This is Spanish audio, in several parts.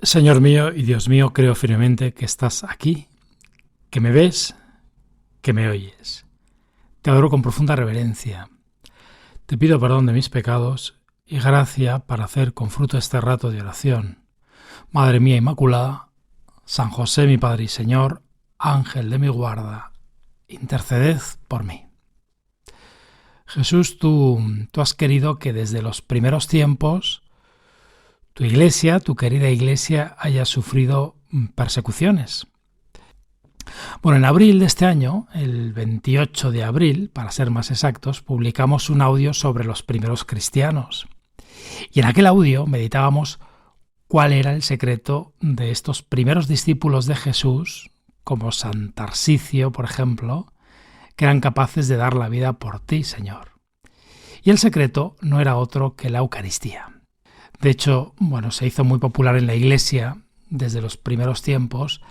Señor mío y Dios mío, creo firmemente que estás aquí, que me ves, que me oyes. Te adoro con profunda reverencia. Te pido perdón de mis pecados y gracia para hacer con fruto este rato de oración. Madre mía Inmaculada, San José mi Padre y Señor, Ángel de mi guarda, interceded por mí. Jesús, tú has querido que desde los primeros tiempos tu iglesia, tu querida iglesia, haya sufrido persecuciones. Bueno, en abril de este año, el 28 de abril, para ser más exactos, publicamos un audio sobre los primeros cristianos. Y en aquel audio meditábamos cuál era el secreto de estos primeros discípulos de Jesús, como San Tarsicio, por ejemplo, que eran capaces de dar la vida por ti, Señor. Y el secreto no era otro que la Eucaristía. De hecho, se hizo muy popular en la Iglesia, desde los primeros tiempos,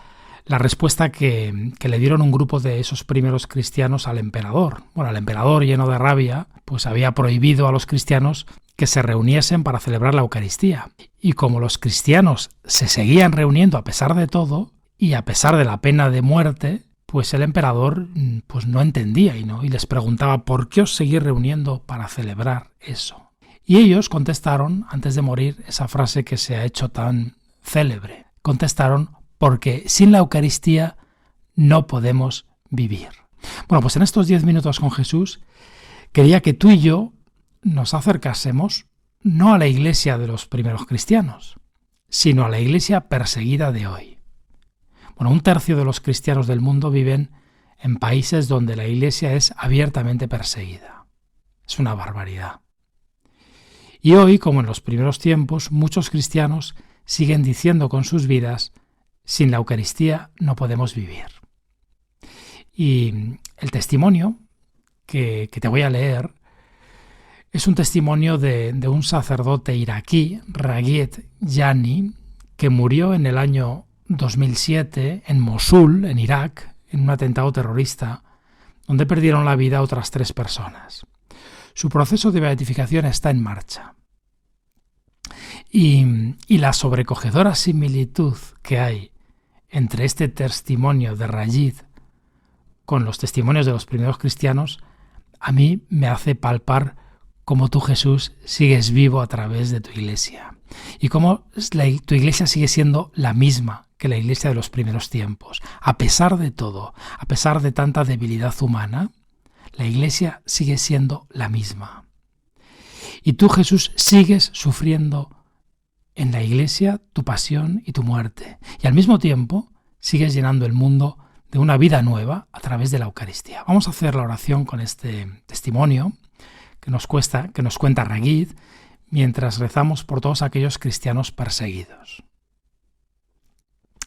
la respuesta que le dieron un grupo de esos primeros cristianos al emperador. Bueno, el emperador, lleno de rabia, pues había prohibido a los cristianos que se reuniesen para celebrar la Eucaristía. Y como los cristianos se seguían reuniendo a pesar de todo, y a pesar de la pena de muerte, pues el emperador pues no entendía y les preguntaba ¿por qué os seguís reuniendo para celebrar eso? Y ellos contestaron, antes de morir, esa frase que se ha hecho tan célebre. Contestaron, porque sin la Eucaristía no podemos vivir. Bueno, pues en estos 10 minutos con Jesús, quería que tú y yo nos acercásemos no a la iglesia de los primeros cristianos, sino a la iglesia perseguida de hoy. Bueno, 1/3 de los cristianos del mundo viven en países donde la iglesia es abiertamente perseguida. Es una barbaridad. Y hoy, como en los primeros tiempos, muchos cristianos siguen diciendo con sus vidas, sin la Eucaristía no podemos vivir. Y el testimonio que te voy a leer es un testimonio de un sacerdote iraquí, Raghid Yani, que murió en el año 2007 en Mosul, en Irak, en un atentado terrorista, donde perdieron la vida otras 3 personas. Su proceso de beatificación está en marcha. Y la sobrecogedora similitud que hay entre este testimonio de Raghid con los testimonios de los primeros cristianos, a mí me hace palpar cómo tú, Jesús, sigues vivo a través de tu iglesia. Y cómo tu iglesia sigue siendo la misma que la iglesia de los primeros tiempos. A pesar de todo, a pesar de tanta debilidad humana, la iglesia sigue siendo la misma. Y tú, Jesús, sigues sufriendo en la iglesia tu pasión y tu muerte. Y al mismo tiempo sigues llenando el mundo de una vida nueva a través de la Eucaristía. Vamos a hacer la oración con este testimonio que nos cuenta Raghid mientras rezamos por todos aquellos cristianos perseguidos.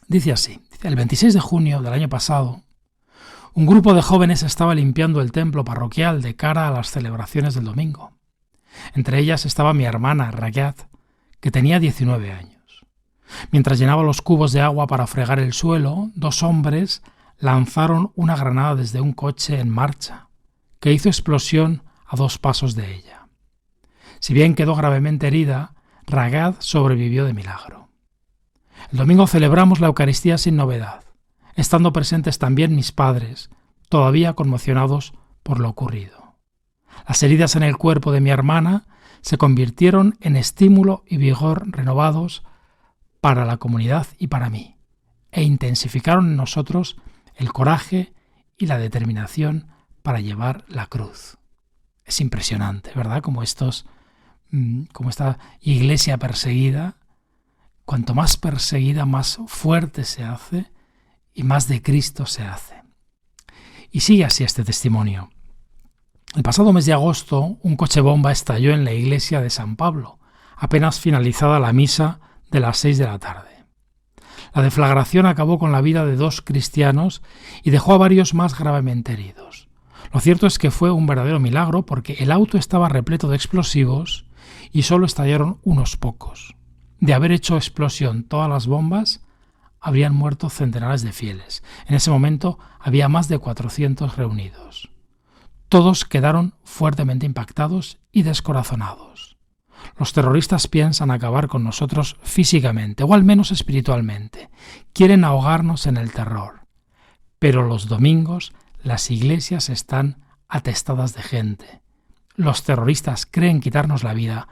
Dice así, el 26 de junio del año pasado, un grupo de jóvenes estaba limpiando el templo parroquial de cara a las celebraciones del domingo. Entre ellas estaba mi hermana Rayat, que tenía 19 años. Mientras llenaba los cubos de agua para fregar el suelo, 2 hombres lanzaron una granada desde un coche en marcha, que hizo explosión a 2 pasos de ella. Si bien quedó gravemente herida, Ragad sobrevivió de milagro. El domingo celebramos la Eucaristía sin novedad, estando presentes también mis padres, todavía conmocionados por lo ocurrido. Las heridas en el cuerpo de mi hermana se convirtieron en estímulo y vigor renovados para la comunidad y para mí, e intensificaron en nosotros el coraje y la determinación para llevar la cruz. Es impresionante, ¿verdad? Como esta iglesia perseguida, cuanto más perseguida, más fuerte se hace y más de Cristo se hace. Y sigue así este testimonio. El pasado mes de agosto, un coche bomba estalló en la iglesia de San Pablo, apenas finalizada la misa de las 6 de la tarde. La deflagración acabó con la vida de 2 cristianos y dejó a varios más gravemente heridos. Lo cierto es que fue un verdadero milagro porque el auto estaba repleto de explosivos y solo estallaron unos pocos. De haber hecho explosión todas las bombas, habrían muerto centenares de fieles. En ese momento había más de 400 reunidos. Todos quedaron fuertemente impactados y descorazonados. Los terroristas piensan acabar con nosotros físicamente, o al menos espiritualmente. Quieren ahogarnos en el terror. Pero los domingos las iglesias están atestadas de gente. Los terroristas creen quitarnos la vida,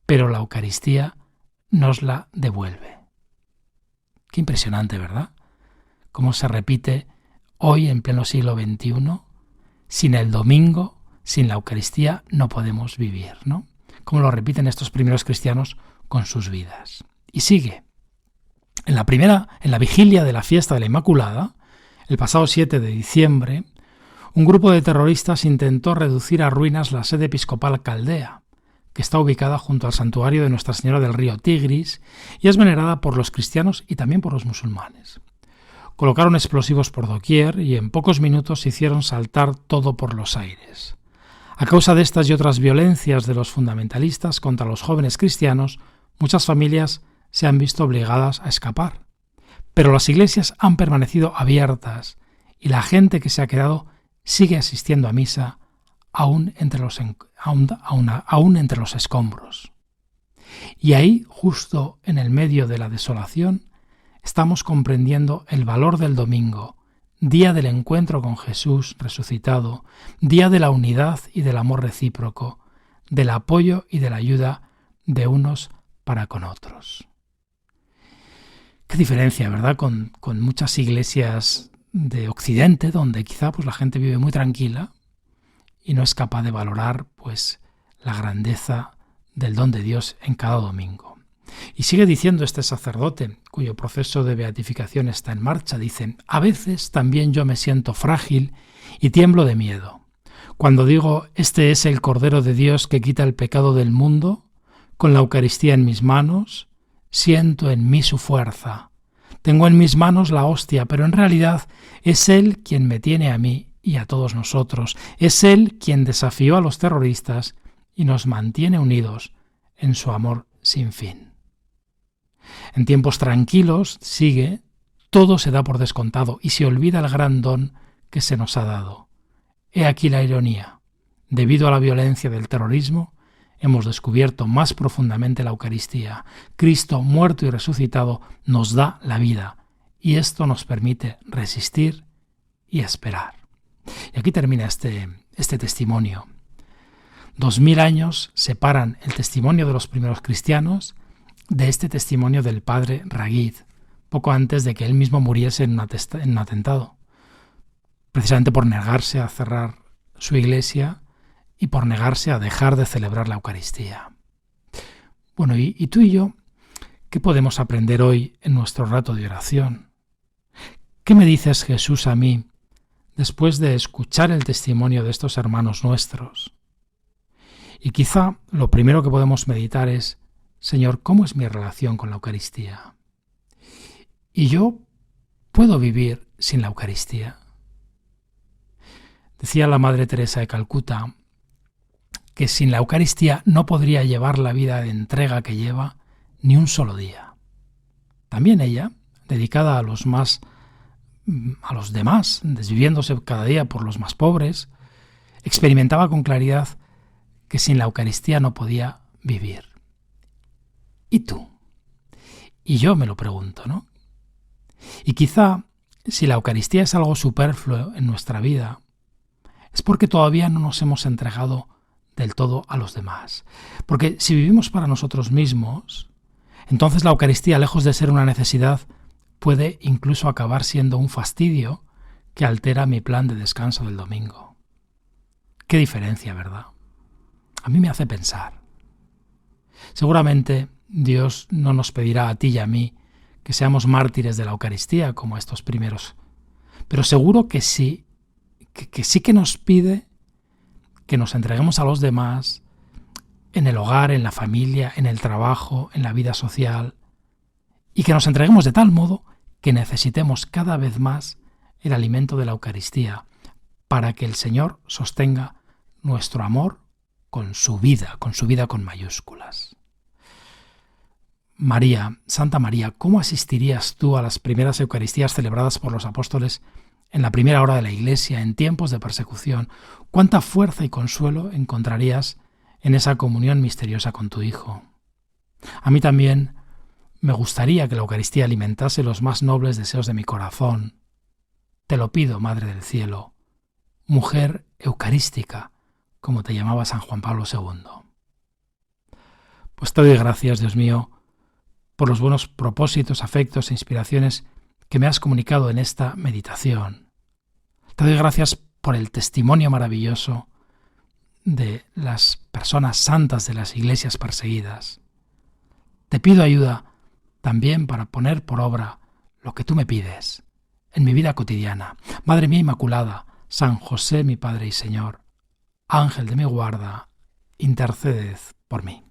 pero la Eucaristía nos la devuelve. Qué impresionante, ¿verdad? Cómo se repite hoy en pleno siglo XXI. Sin el domingo, sin la Eucaristía, no podemos vivir, ¿no? Como lo repiten estos primeros cristianos con sus vidas. Y sigue. En la vigilia de la fiesta de la Inmaculada, el pasado 7 de diciembre, un grupo de terroristas intentó reducir a ruinas la sede episcopal caldea, que está ubicada junto al santuario de Nuestra Señora del Río Tigris y es venerada por los cristianos y también por los musulmanes. Colocaron explosivos por doquier y en pocos minutos hicieron saltar todo por los aires. A causa de estas y otras violencias de los fundamentalistas contra los jóvenes cristianos, muchas familias se han visto obligadas a escapar. Pero las iglesias han permanecido abiertas y la gente que se ha quedado sigue asistiendo a misa aún entre los escombros. Y ahí, justo en el medio de la desolación, estamos comprendiendo el valor del domingo, día del encuentro con Jesús resucitado, día de la unidad y del amor recíproco, del apoyo y de la ayuda de unos para con otros. Qué diferencia, ¿verdad?, con muchas iglesias de Occidente, donde quizá la gente vive muy tranquila y no es capaz de valorar la grandeza del don de Dios en cada domingo. Y sigue diciendo este sacerdote, cuyo proceso de beatificación está en marcha, dice: a veces también yo me siento frágil y tiemblo de miedo. Cuando digo, este es el Cordero de Dios que quita el pecado del mundo, con la Eucaristía en mis manos, siento en mí su fuerza. Tengo en mis manos la hostia, pero en realidad es Él quien me tiene a mí y a todos nosotros. Es Él quien desafió a los terroristas y nos mantiene unidos en su amor sin fin. En tiempos tranquilos, sigue, todo se da por descontado y se olvida el gran don que se nos ha dado. He aquí la ironía. Debido a la violencia del terrorismo, hemos descubierto más profundamente la Eucaristía. Cristo, muerto y resucitado, nos da la vida y esto nos permite resistir y esperar. Y aquí termina este testimonio. 2000 años separan el testimonio de los primeros cristianos de este testimonio del padre Raghid, poco antes de que él mismo muriese en un atentado, precisamente por negarse a cerrar su iglesia y por negarse a dejar de celebrar la Eucaristía. Bueno, y tú y yo, ¿qué podemos aprender hoy en nuestro rato de oración? ¿Qué me dices, Jesús, a mí después de escuchar el testimonio de estos hermanos nuestros? Y quizá lo primero que podemos meditar es: Señor, ¿cómo es mi relación con la Eucaristía? ¿Y yo puedo vivir sin la Eucaristía? Decía la Madre Teresa de Calcuta que sin la Eucaristía no podría llevar la vida de entrega que lleva ni un solo día. También ella, dedicada a los demás, desviviéndose cada día por los más pobres, experimentaba con claridad que sin la Eucaristía no podía vivir. ¿Y tú? Y yo me lo pregunto, ¿no? Y quizá, si la Eucaristía es algo superfluo en nuestra vida, es porque todavía no nos hemos entregado del todo a los demás. Porque si vivimos para nosotros mismos, entonces la Eucaristía, lejos de ser una necesidad, puede incluso acabar siendo un fastidio que altera mi plan de descanso del domingo. Qué diferencia, ¿verdad? A mí me hace pensar. Seguramente Dios no nos pedirá a ti y a mí que seamos mártires de la Eucaristía como estos primeros, pero seguro que sí, que sí que nos pide que nos entreguemos a los demás en el hogar, en la familia, en el trabajo, en la vida social, y que nos entreguemos de tal modo que necesitemos cada vez más el alimento de la Eucaristía para que el Señor sostenga nuestro amor con su vida con mayúsculas. María, Santa María, ¿cómo asistirías tú a las primeras Eucaristías celebradas por los apóstoles en la primera hora de la Iglesia, en tiempos de persecución? ¿Cuánta fuerza y consuelo encontrarías en esa comunión misteriosa con tu Hijo. A mí también me gustaría que la Eucaristía alimentase los más nobles deseos de mi corazón. Te lo pido, Madre del Cielo, mujer eucarística, como te llamaba San Juan Pablo II. Pues te doy gracias, Dios mío, por los buenos propósitos, afectos e inspiraciones que me has comunicado en esta meditación. Te doy gracias por el testimonio maravilloso de las personas santas de las iglesias perseguidas. Te pido ayuda también para poner por obra lo que tú me pides en mi vida cotidiana. Madre mía Inmaculada, San José mi Padre y Señor, Ángel de mi guarda, interceded por mí.